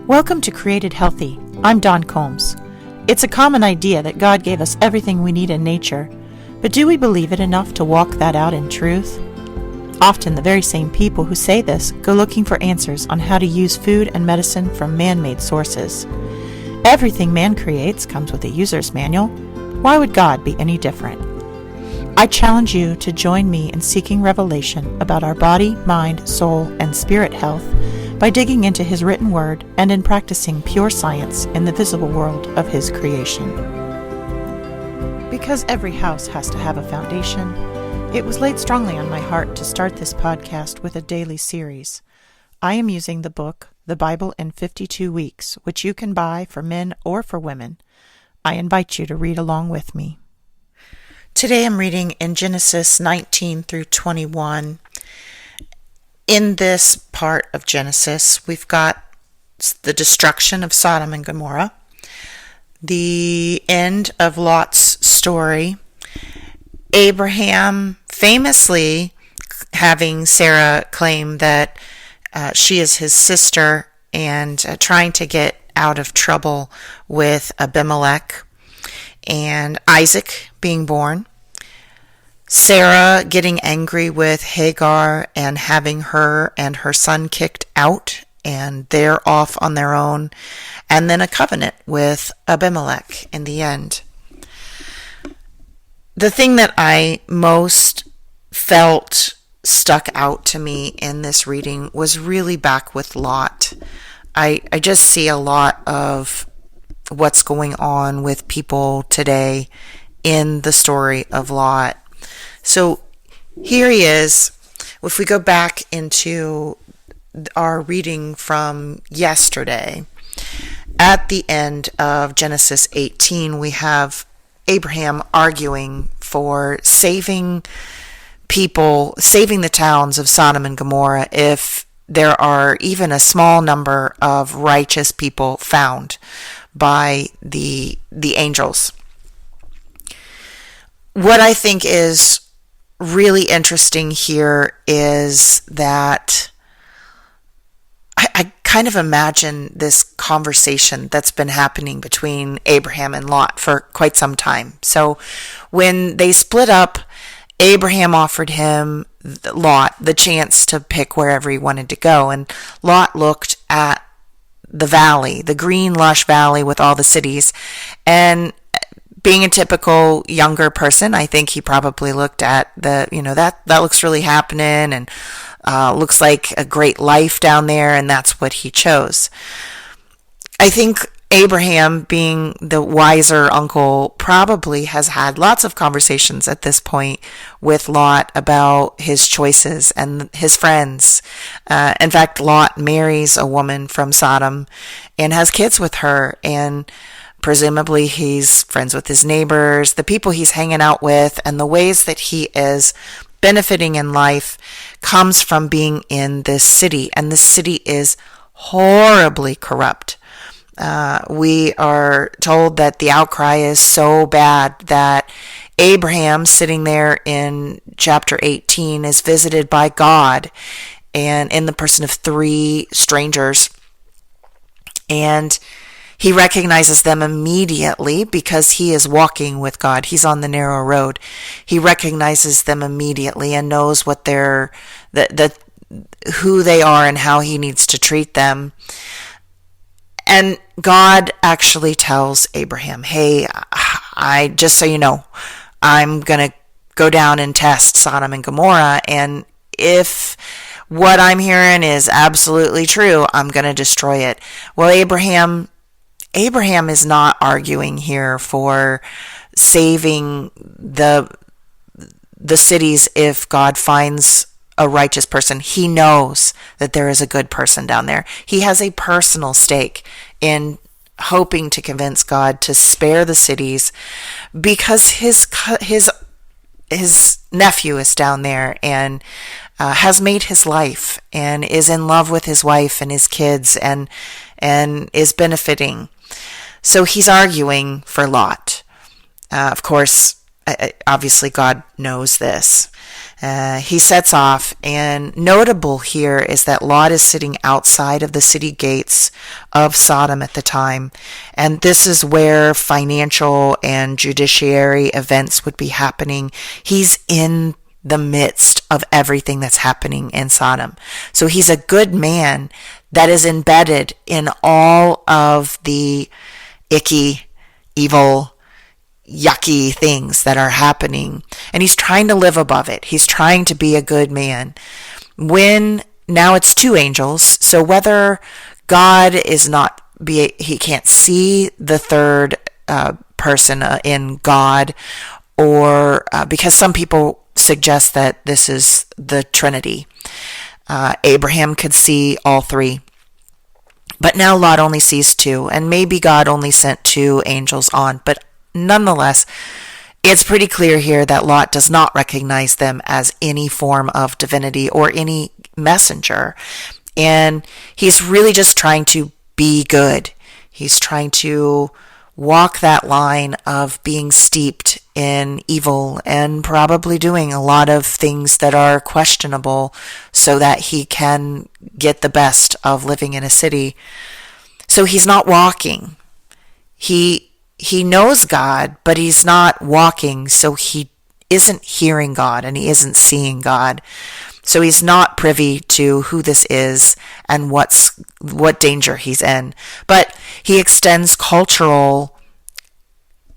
Welcome to Created Healthy. I'm Dawn Combs. It's a common idea that God gave us everything we need in nature, but do we believe it enough to walk that out in truth? Often the very same people who say this go looking for answers on how to use food and medicine from man-made sources. Everything man creates comes with a user's manual. Why would God be any different? I challenge you to join me in seeking revelation about our body, mind, soul, and spirit health by digging into His written word and in practicing pure science in the visible world of His creation. Because every house has to have a foundation, it was laid strongly on my heart to start this podcast with a daily series. I am using the book, The Bible in 52 Weeks, which you can buy for men or for women. I invite you to read along with me. Today I'm reading in Genesis 19 through 21. In this part of Genesis, we've got the destruction of Sodom and Gomorrah, the end of Lot's story, Abraham famously having Sarah claim that she is his sister and trying to get out of trouble with Abimelech, and Isaac being born, Sarah getting angry with Hagar and having her and her son kicked out, and they're off on their own, and then a covenant with Abimelech in the end. The thing that I most felt stuck out to me in this reading was really back with Lot. I just see a lot of what's going on with people today in the story of Lot. So here he is. If we go back into our reading from yesterday, at the end of Genesis 18, we have Abraham arguing for saving people, saving the towns of Sodom and Gomorrah if there are even a small number of righteous people found by the angels. What I think is really interesting here is that I kind of imagine this conversation that's been happening between Abraham and Lot for quite some time. So when they split up, Abraham offered him, Lot, the chance to pick wherever he wanted to go. And Lot looked at the valley, the green, lush valley with all the cities. And being a typical younger person, I think he probably looked at that looks really happening and looks like a great life down there, and that's what he chose. I think Abraham, being the wiser uncle, probably has had lots of conversations at this point with Lot about his choices and his friends. In fact, Lot marries a woman from Sodom and has kids with her, and presumably he's friends with his neighbors, the people he's hanging out with, and the ways that he is benefiting in life comes from being in this city, and this city is horribly corrupt. We are told that the outcry is so bad that Abraham, sitting there in chapter 18, is visited by God, and in the person of 3 strangers, and he recognizes them immediately because he is walking with God. He's on the narrow road. He recognizes them immediately and knows what they're, who they are and how he needs to treat them. And God actually tells Abraham, hey, I just so you know, I'm going to go down and test Sodom and Gomorrah, and if what I'm hearing is absolutely true, I'm going to destroy it. Well, Abraham is not arguing here for saving the cities if God finds a righteous person. He knows that there is a good person down there. He has a personal stake in hoping to convince God to spare the cities because his nephew is down there and has made his life and is in love with his wife and his kids and is benefiting. So he's arguing for Lot. Of course, obviously God knows this. He sets off, and notable here is that Lot is sitting outside of the city gates of Sodom at the time, and this is where financial and judiciary events would be happening. He's in the midst of everything that's happening in Sodom. So he's a good man that is embedded in all of the icky, evil, yucky things that are happening, and he's trying to live above it. He's trying to be a good man. When now it's two angels, so whether God is not he can't see the third person in God, or because some people suggest that this is the Trinity. Abraham could see all three. But now Lot only sees two, and maybe God only sent two angels on. But nonetheless, it's pretty clear here that Lot does not recognize them as any form of divinity or any messenger. And he's really just trying to be good. He's trying to walk that line of being steeped in evil and probably doing a lot of things that are questionable so that he can get the best of living in a city. So he's not walking. He knows God, but he's not walking, so he isn't hearing God and he isn't seeing God. So he's not privy to who this is and what danger he's in. But he extends cultural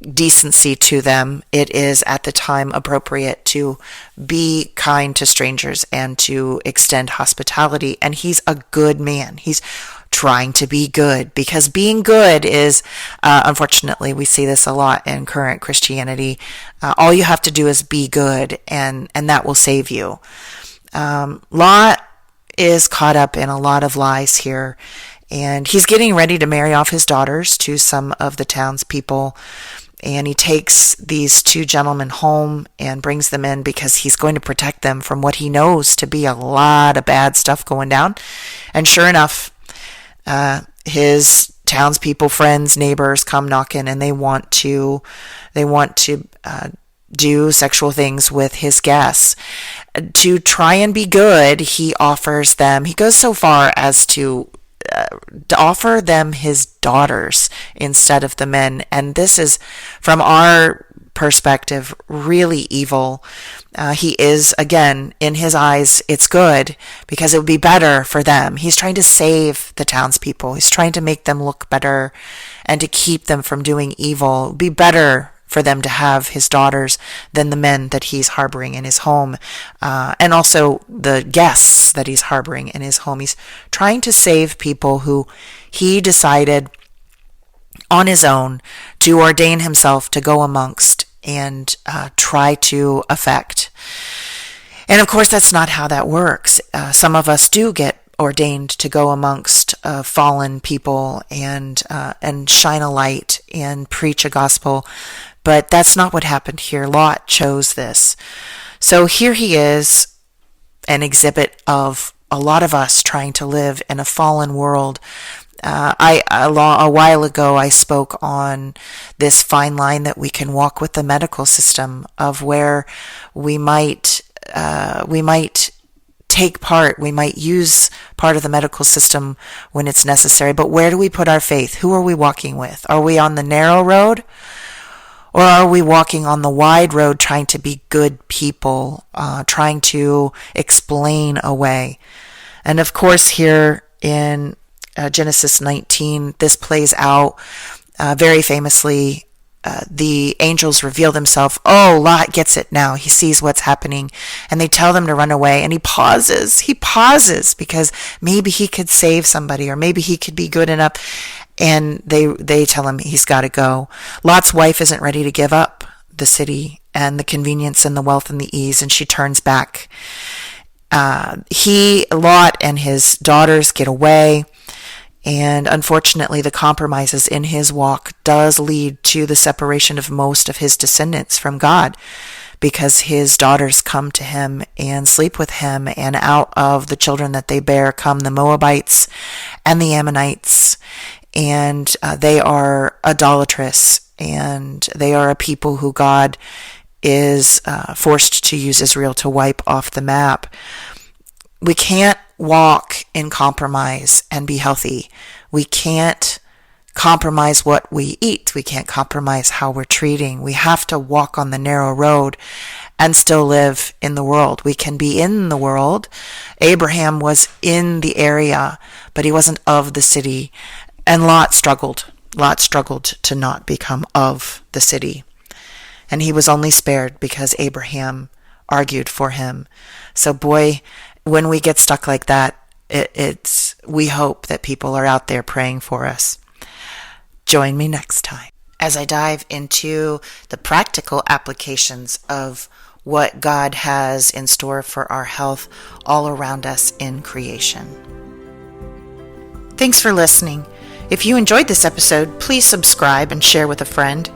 decency to them. It is at the time appropriate to be kind to strangers and to extend hospitality. And he's a good man. He's trying to be good, because being good is, unfortunately, we see this a lot in current Christianity. All you have to do is be good, and that will save you. Lot is caught up in a lot of lies here, and he's getting ready to marry off his daughters to some of the townspeople. And he takes these two gentlemen home and brings them in because he's going to protect them from what he knows to be a lot of bad stuff going down. And sure enough, his townspeople, friends, neighbors come knocking, and they want to do sexual things with his guests. To try and be good, he goes so far as to offer them his daughters instead of the men. And this is, from our perspective, really evil. He is, again, in his eyes, it's good because it would be better for them. He's trying to save the townspeople. He's trying to make them look better and to keep them from doing evil. It would be better for them to have his daughters than the men that he's harboring in his home, and also the guests that he's harboring in his home. He's trying to save people who he decided on his own to ordain himself to go amongst and try to affect. And of course, that's not how that works. Some of us do get ordained to go amongst fallen people and shine a light and preach a gospel. But that's not what happened here. Lot chose this. So here he is, an exhibit of a lot of us trying to live in a fallen world. A while ago, I spoke on this fine line that we can walk with the medical system, of where we might take part, we might use part of the medical system when it's necessary. But where do we put our faith? Who are we walking with? Are we on the narrow road? Or are we walking on the wide road trying to be good people, trying to explain away? And of course, here in Genesis 19, this plays out very famously. The angels reveal themselves. Oh, Lot gets it now. He sees what's happening, and they tell them to run away. And he pauses. He pauses because maybe he could save somebody, or maybe he could be good enough. And they tell him he's got to go. Lot's wife isn't ready to give up the city and the convenience and the wealth and the ease, and she turns back. Lot and his daughters get away. And unfortunately, the compromises in his walk does lead to the separation of most of his descendants from God, because his daughters come to him and sleep with him, and out of the children that they bear come the Moabites and the Ammonites, and they are idolatrous, and they are a people who God is forced to use Israel to wipe off the map. We can't walk in compromise and be healthy. We can't compromise what we eat. We can't compromise how we're treating. We have to walk on the narrow road and still live in the world. We can be in the world. Abraham was in the area, but he wasn't of the city. And Lot struggled. Lot struggled to not become of the city. And he was only spared because Abraham argued for him. So boy, when we get stuck like that, we hope that people are out there praying for us. Join me next time as I dive into the practical applications of what God has in store for our health all around us in creation. Thanks for listening. If you enjoyed this episode, please subscribe and share with a friend.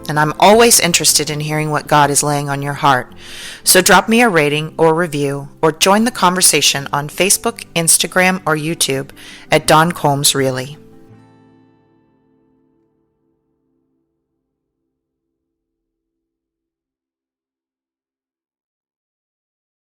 And I'm always interested in hearing what God is laying on your heart. So drop me a rating or review, or join the conversation on Facebook, Instagram, or YouTube at Dawn Combs Really.